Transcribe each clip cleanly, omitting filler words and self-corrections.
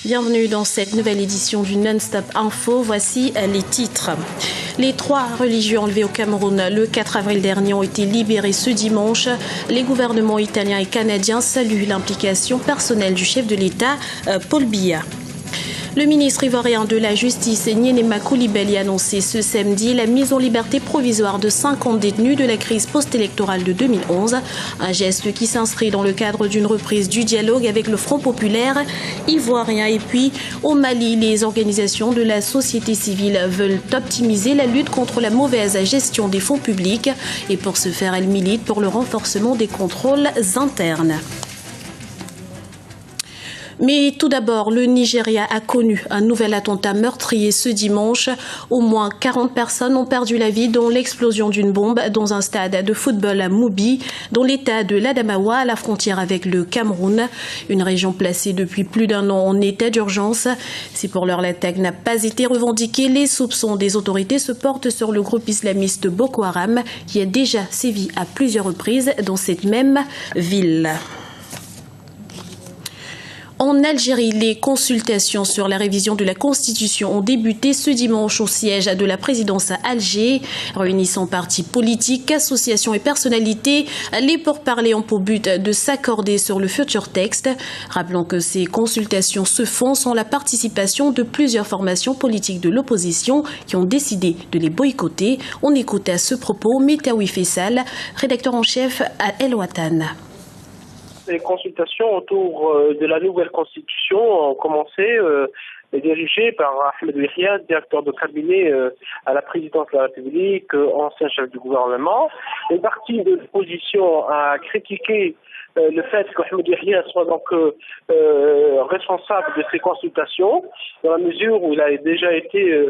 Bienvenue dans cette nouvelle édition du Non-Stop Info. Voici les titres. Les 3 religieux enlevés au Cameroun le 4 avril dernier ont été libérés ce dimanche. Les gouvernements italiens et canadiens saluent l'implication personnelle du chef de l'État, Paul Biya. Le ministre ivoirien de la Justice, Nyenema Coulibaly, a annoncé ce samedi la mise en liberté provisoire de 50 détenus de la crise post-électorale de 2011. Un geste qui s'inscrit dans le cadre d'une reprise du dialogue avec le Front populaire ivoirien. Et puis, au Mali, les organisations de la société civile veulent optimiser la lutte contre la mauvaise gestion des fonds publics. Et pour ce faire, elles militent pour le renforcement des contrôles internes. Mais tout d'abord, le Nigeria a connu un nouvel attentat meurtrier ce dimanche. Au moins 40 personnes ont perdu la vie, dont l'explosion d'une bombe dans un stade de football à Mubi, dans l'état de l'Adamawa, à la frontière avec le Cameroun. Une région placée depuis plus d'1 an en état d'urgence. Si pour l'heure l'attaque n'a pas été revendiquée, les soupçons des autorités se portent sur le groupe islamiste Boko Haram, qui a déjà sévi à plusieurs reprises dans cette même ville. En Algérie, les consultations sur la révision de la Constitution ont débuté ce dimanche au siège de la présidence à Alger, réunissant partis politiques, associations et personnalités. Les pourparlers ont pour but de s'accorder sur le futur texte. Rappelons que ces consultations se font sans la participation de plusieurs formations politiques de l'opposition qui ont décidé de les boycotter. On écoute à ce propos Metaoui Fessal, rédacteur en chef à El Watan. Les consultations autour de la nouvelle constitution ont commencé, dirigées par Ahmed Yahia, directeur de cabinet à la présidence de la République, ancien chef du gouvernement. Une partie de l'opposition a critiqué le fait qu'Ahmed Yahia soit donc responsable de ces consultations, dans la mesure où il a déjà été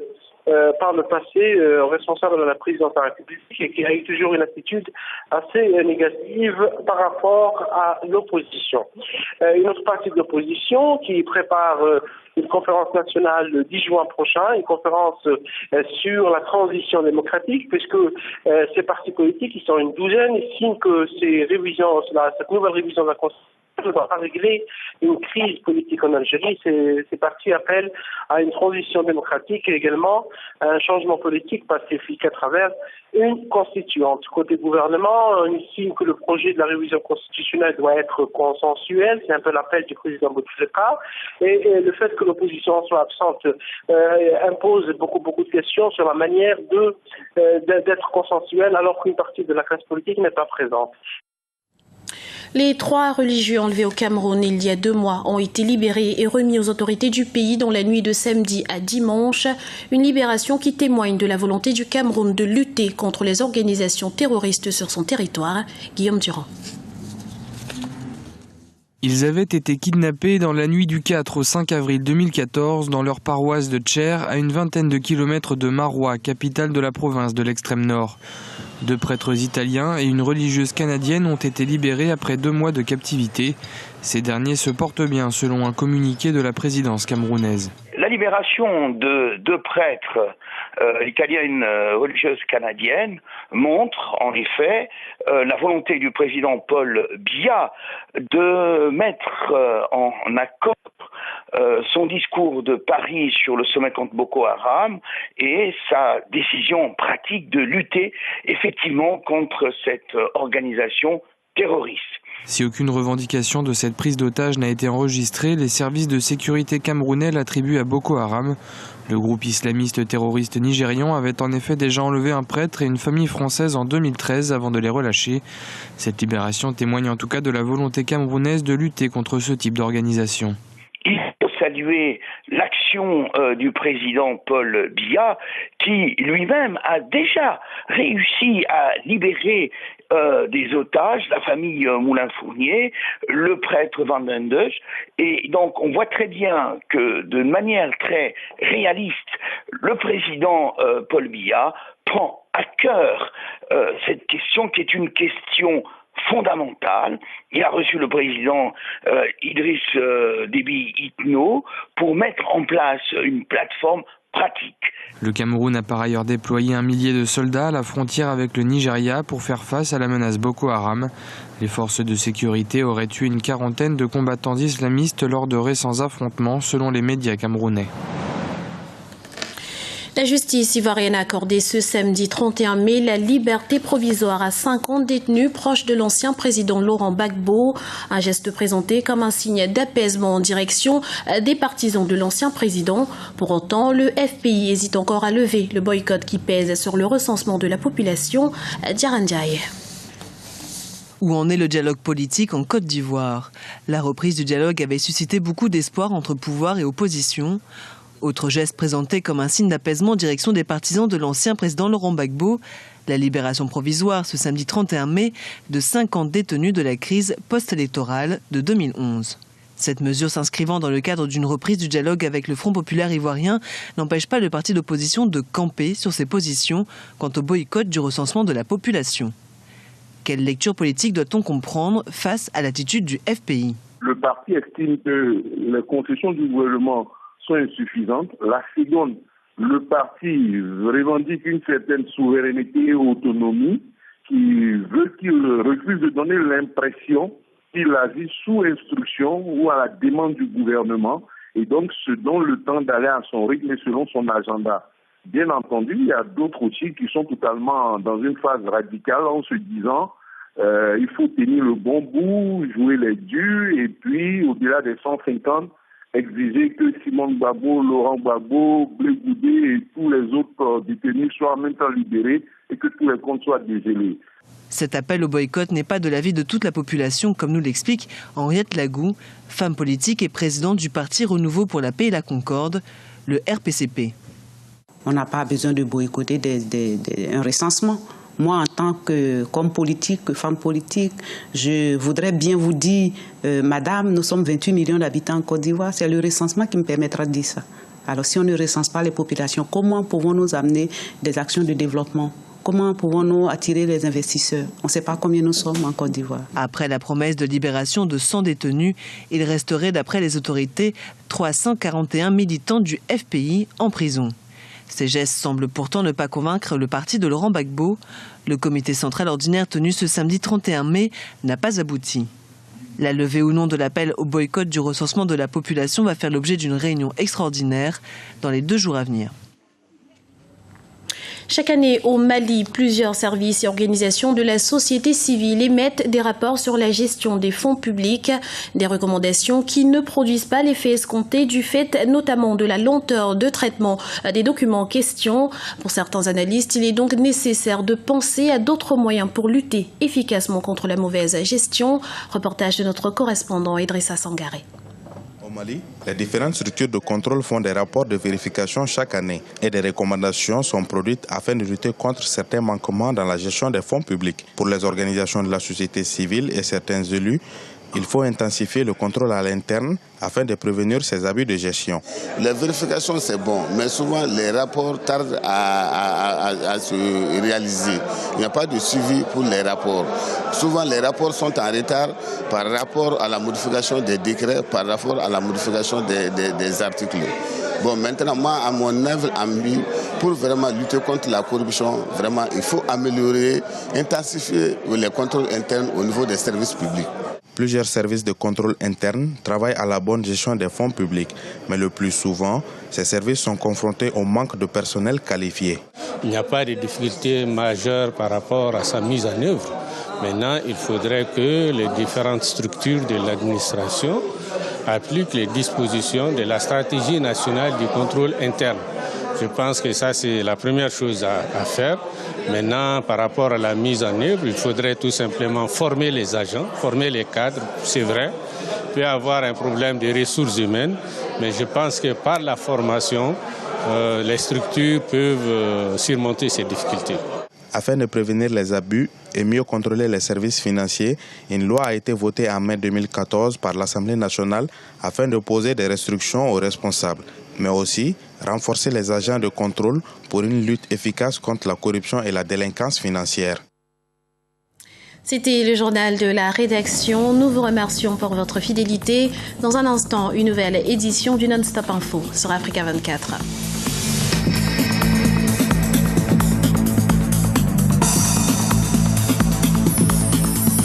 par le passé responsable de la présidence de la République et qui a eu toujours une attitude assez négative par rapport à l'opposition. Une autre partie de l'opposition qui prépare une conférence nationale le 10 juin prochain, une conférence sur la transition démocratique, puisque ces partis politiques, ils sont une douzaine, estiment que cette nouvelle révision de la Constitution ne doit pas régler une crise politique en Algérie. Ces partis appellent à une transition démocratique et également à un changement politique pacifique à travers une constituante. Côté gouvernement, on estime que le projet de la révision constitutionnelle doit être consensuel. C'est un peu l'appel du président Bouteflika. Et le fait que l'opposition soit absente impose beaucoup de questions sur la manière d'être consensuelle alors qu'une partie de la classe politique n'est pas présente. Les 3 religieux enlevés au Cameroun il y a 2 mois ont été libérés et remis aux autorités du pays dans la nuit de samedi à dimanche. Une libération qui témoigne de la volonté du Cameroun de lutter contre les organisations terroristes sur son territoire. Guillaume Durand. Ils avaient été kidnappés dans la nuit du 4 au 5 avril 2014 dans leur paroisse de Tcher, à une vingtaine de kilomètres de Maroua, capitale de la province de l'extrême nord. 2 prêtres italiens et une religieuse canadienne ont été libérés après 2 mois de captivité. Ces derniers se portent bien selon un communiqué de la présidence camerounaise. La libération de 2 prêtres italiens et une religieuse canadienne montre en effet la volonté du président Paul Biya de mettre en accord son discours de Paris sur le sommet contre Boko Haram et sa décision pratique de lutter effectivement contre cette organisation terroriste. Si aucune revendication de cette prise d'otage n'a été enregistrée, les services de sécurité camerounais l'attribuent à Boko Haram. Le groupe islamiste terroriste nigérian avait en effet déjà enlevé un prêtre et une famille française en 2013 avant de les relâcher. Cette libération témoigne en tout cas de la volonté camerounaise de lutter contre ce type d'organisation. Il faut saluer l'action du président Paul Biya qui lui-même a déjà réussi à libérer des otages, la famille Moulin-Fournier, le prêtre Van den Deus, et donc on voit très bien que de manière très réaliste, le président Paul Biya prend à cœur cette question qui est une question fondamentale. Il a reçu le président Idriss Déby Itno pour mettre en place une plateforme pratique. Le Cameroun a par ailleurs déployé 1 millier de soldats à la frontière avec le Nigeria pour faire face à la menace Boko Haram. Les forces de sécurité auraient tué une quarantaine de combattants islamistes lors de récents affrontements, selon les médias camerounais. La justice ivoirienne a accordé ce samedi 31 mai la liberté provisoire à 50 détenus proches de l'ancien président Laurent Gbagbo, un geste présenté comme un signe d'apaisement en direction des partisans de l'ancien président. Pour autant, le FPI hésite encore à lever le boycott qui pèse sur le recensement de la population. Diarandjaye. Où en est le dialogue politique en Côte d'Ivoire? La reprise du dialogue avait suscité beaucoup d'espoir entre pouvoir et opposition. Autre geste présenté comme un signe d'apaisement en direction des partisans de l'ancien président Laurent Gbagbo, la libération provisoire ce samedi 31 mai de 50 détenus de la crise post-électorale de 2011. Cette mesure s'inscrivant dans le cadre d'une reprise du dialogue avec le Front populaire ivoirien n'empêche pas le parti d'opposition de camper sur ses positions quant au boycott du recensement de la population. Quelle lecture politique doit-on comprendre face à l'attitude du FPI? Le parti estime que les concessions du gouvernement sont insuffisantes. La seconde, le parti revendique une certaine souveraineté et autonomie qu'il refuse de donner l'impression qu'il agit sous instruction ou à la demande du gouvernement et donc se donne le temps d'aller à son rythme et selon son agenda. Bien entendu, il y a d'autres aussi qui sont totalement dans une phase radicale en se disant il faut tenir le bon bout, jouer les durs et puis au-delà des 150, exiger que Simone Gbagbo, Laurent Gbagbo, Blé Goudé et tous les autres détenus soient en même temps libérés et que tous les comptes soient dégélés. Cet appel au boycott n'est pas de l'avis de toute la population, comme nous l'explique Henriette Lagou, femme politique et présidente du Parti Renouveau pour la Paix et la Concorde, le RPCP. On n'a pas besoin de boycotter un recensement. Moi, en tant qu'homme politique, que femme politique, je voudrais bien vous dire, madame, nous sommes 28 millions d'habitants en Côte d'Ivoire, c'est le recensement qui me permettra de dire ça. Alors si on ne recense pas les populations, comment pouvons-nous amener des actions de développement? Comment pouvons-nous attirer les investisseurs? On ne sait pas combien nous sommes en Côte d'Ivoire. Après la promesse de libération de 100 détenus, il resterait, d'après les autorités, 341 militants du FPI en prison. Ces gestes semblent pourtant ne pas convaincre le parti de Laurent Gbagbo. Le comité central ordinaire tenu ce samedi 31 mai n'a pas abouti. La levée ou non de l'appel au boycott du recensement de la population va faire l'objet d'une réunion extraordinaire dans les 2 jours à venir. Chaque année au Mali, plusieurs services et organisations de la société civile émettent des rapports sur la gestion des fonds publics, des recommandations qui ne produisent pas l'effet escompté du fait notamment de la lenteur de traitement des documents en question. Pour certains analystes, il est donc nécessaire de penser à d'autres moyens pour lutter efficacement contre la mauvaise gestion. Reportage de notre correspondant Idrissa Sangaré. Au Mali, les différentes structures de contrôle font des rapports de vérification chaque année et des recommandations sont produites afin de lutter contre certains manquements dans la gestion des fonds publics. Pour les organisations de la société civile et certains élus, il faut intensifier le contrôle à l'interne afin de prévenir ces abus de gestion. Les vérifications, c'est bon, mais souvent les rapports tardent à se réaliser. Il n'y a pas de suivi pour les rapports. Souvent, les rapports sont en retard par rapport à la modification des décrets, par rapport à la modification des articles. Bon, maintenant, moi, à mon œuvre, pour vraiment lutter contre la corruption, vraiment, il faut améliorer, intensifier les contrôles internes au niveau des services publics. Plusieurs services de contrôle interne travaillent à la bonne gestion des fonds publics, mais le plus souvent, ces services sont confrontés au manque de personnel qualifié. Il n'y a pas de difficulté majeure par rapport à sa mise en œuvre. Maintenant, il faudrait que les différentes structures de l'administration appliquent les dispositions de la stratégie nationale du contrôle interne. Je pense que ça, c'est la première chose à faire. Maintenant, par rapport à la mise en œuvre, il faudrait tout simplement former les agents, former les cadres, c'est vrai. Il peut y avoir un problème de ressources humaines, mais je pense que par la formation, les structures peuvent surmonter ces difficultés. Afin de prévenir les abus et mieux contrôler les services financiers, une loi a été votée en mai 2014 par l'Assemblée nationale afin de poser des restrictions aux responsables, mais aussi renforcer les agents de contrôle pour une lutte efficace contre la corruption et la délinquance financière. C'était le journal de la rédaction. Nous vous remercions pour votre fidélité. Dans un instant, une nouvelle édition du Non-Stop Info sur Africa 24.